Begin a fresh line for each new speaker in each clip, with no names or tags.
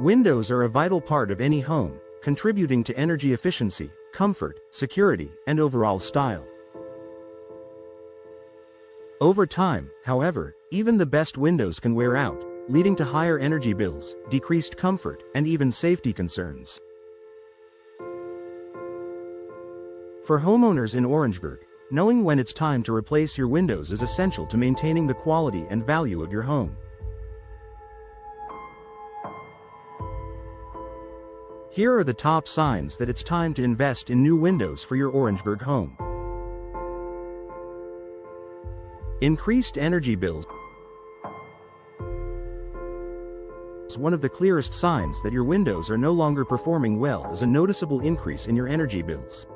Windows are a vital part of any home, contributing to energy efficiency, comfort, security, and overall style. Over time, however, even the best windows can wear out, leading to higher energy bills, decreased comfort, and even safety concerns. For homeowners in Orangeburg, knowing when it's time to replace your windows is essential to maintaining the quality and value of your home. Here are the top signs that it's time to invest in new windows for your Orangeburg home. Increased energy bills. One of the clearest signs that your windows are no longer performing well is a noticeable increase in your energy bills.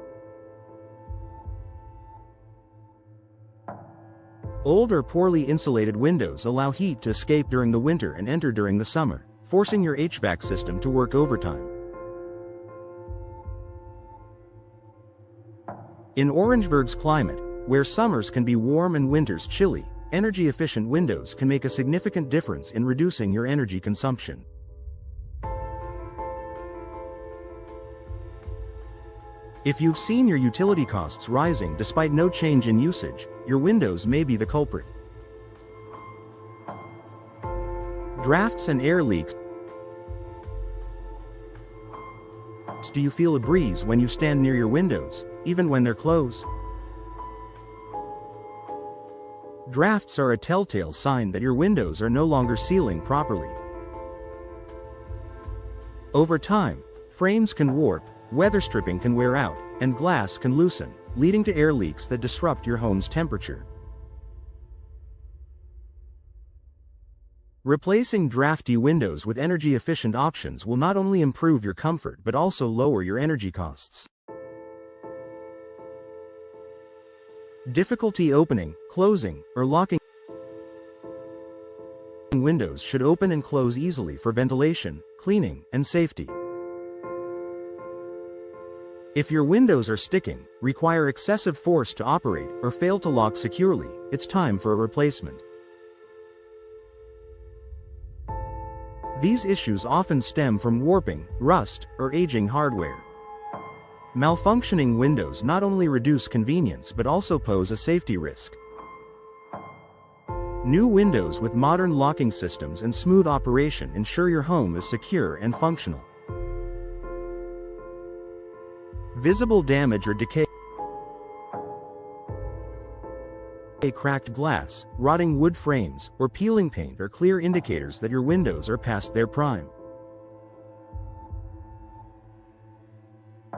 Old or poorly insulated windows allow heat to escape during the winter and enter during the summer, forcing your HVAC system to work overtime. In Orangeburg's climate, where summers can be warm and winters chilly, energy-efficient windows can make a significant difference in reducing your energy consumption. If you've seen your utility costs rising despite no change in usage, your windows may be the culprit. Drafts and air leaks. Do you feel a breeze when you stand near your windows, even when they're closed? Drafts are a telltale sign that your windows are no longer sealing properly. Over time, frames can warp, weather stripping can wear out, and glass can loosen, leading to air leaks that disrupt your home's temperature. Replacing drafty windows with energy-efficient options will not only improve your comfort but also lower your energy costs. Difficulty opening, closing, or locking windows should open and close easily for ventilation, cleaning, and safety. If your windows are sticking, require excessive force to operate, or fail to lock securely, it's time for a replacement. These issues often stem from warping, rust, or aging hardware. Malfunctioning windows not only reduce convenience but also pose a safety risk. New windows with modern locking systems and smooth operation ensure your home is secure and functional. Visible damage or decay. Cracked glass, rotting wood frames, or peeling paint are clear indicators that your windows are past their prime.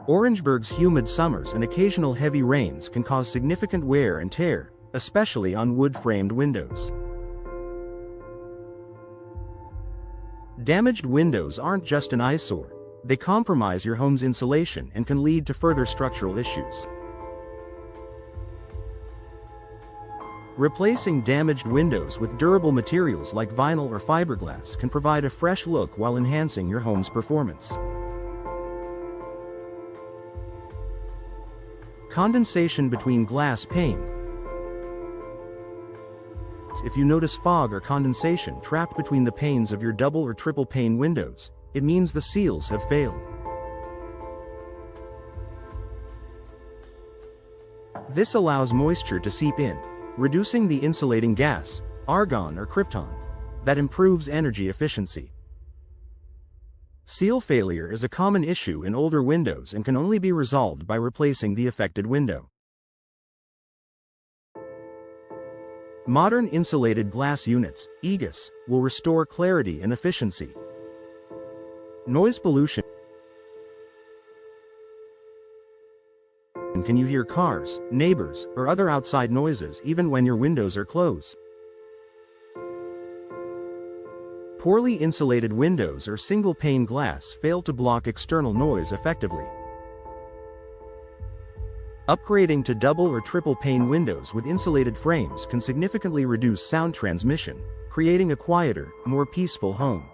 Orangeburg's humid summers and occasional heavy rains can cause significant wear and tear, especially on wood-framed windows. Damaged windows aren't just an eyesore, they compromise your home's insulation and can lead to further structural issues. Replacing damaged windows with durable materials like vinyl or fiberglass can provide a fresh look while enhancing your home's performance. Condensation between glass panes. If you notice fog or condensation trapped between the panes of your double or triple pane windows, it means the seals have failed. This allows moisture to seep in, reducing the insulating gas, argon or krypton, that improves energy efficiency. Seal failure is a common issue in older windows and can only be resolved by replacing the affected window. Modern insulated glass units, EGUS, will restore clarity and efficiency. Noise pollution. Can you hear cars, neighbors, or other outside noises even when your windows are closed? Poorly insulated windows or single-pane glass fail to block external noise effectively. Upgrading to double or triple-pane windows with insulated frames can significantly reduce sound transmission, creating a quieter, more peaceful home.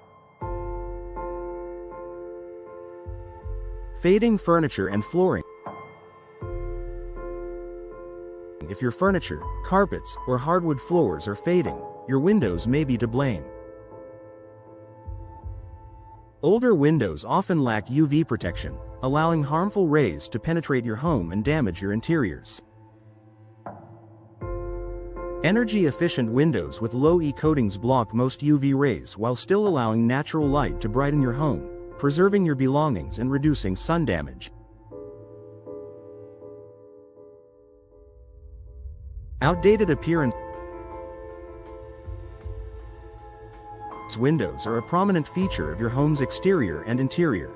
Fading furniture and flooring. If your furniture, carpets, or hardwood floors are fading, your windows may be to blame. Older windows often lack UV protection, allowing harmful rays to penetrate your home and damage your interiors. Energy-efficient windows with low E coatings block most UV rays while still allowing natural light to brighten your home, preserving your belongings and reducing sun damage. Outdated appearance. Windows are a prominent feature of your home's exterior and interior.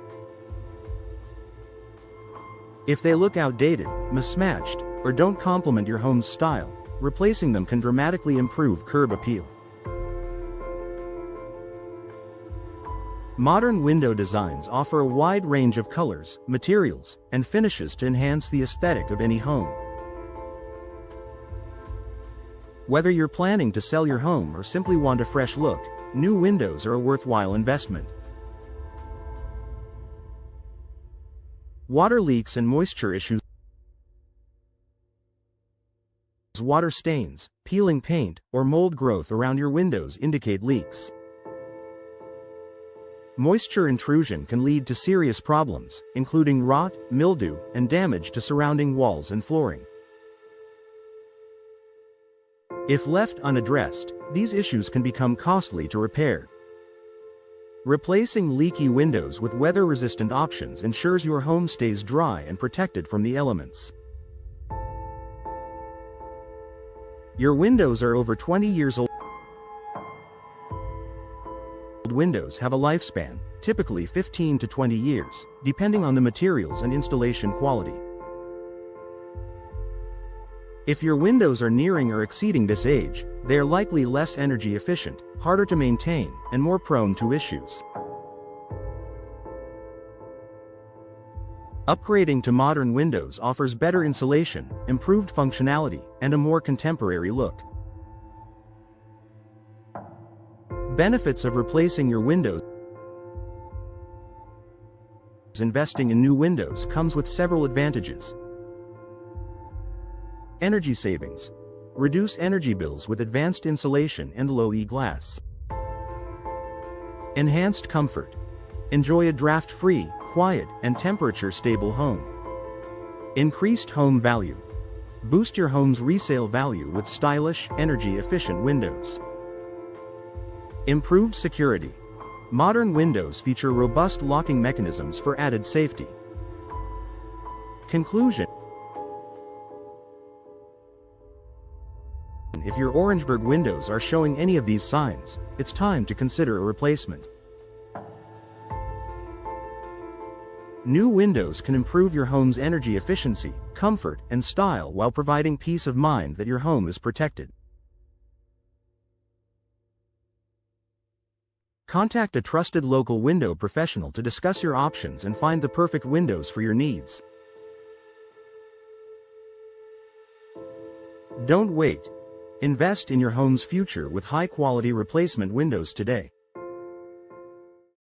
If they look outdated, mismatched, or don't complement your home's style, replacing them can dramatically improve curb appeal. Modern window designs offer a wide range of colors, materials, and finishes to enhance the aesthetic of any home. Whether you're planning to sell your home or simply want a fresh look, new windows are a worthwhile investment. Water leaks and moisture issues. Water stains, peeling paint, or mold growth around your windows indicate leaks. Moisture intrusion can lead to serious problems, including rot, mildew, and damage to surrounding walls and flooring. If left unaddressed, these issues can become costly to repair. Replacing leaky windows with weather-resistant options ensures your home stays dry and protected from the elements. Your windows are over 20 years old. Windows have a lifespan, typically 15 to 20 years, depending on the materials and installation quality. If your windows are nearing or exceeding this age, they are likely less energy efficient, harder to maintain, and more prone to issues. Upgrading to modern windows offers better insulation, improved functionality, and a more contemporary look. Benefits of replacing your windows. Investing in new windows comes with several advantages. Energy savings. Reduce energy bills with advanced insulation and low-E glass. Enhanced comfort. Enjoy a draft-free, quiet, and temperature-stable home. Increased home value. Boost your home's resale value with stylish, energy-efficient windows. Improved security. Modern windows feature robust locking mechanisms for added safety. Conclusion. If your Orangeburg windows are showing any of these signs, it's time to consider a replacement. New windows can improve your home's energy efficiency, comfort, and style while providing peace of mind that your home is protected. Contact a trusted local window professional to discuss your options and find the perfect windows for your needs. Don't wait. Invest in your home's future with high-quality replacement windows today.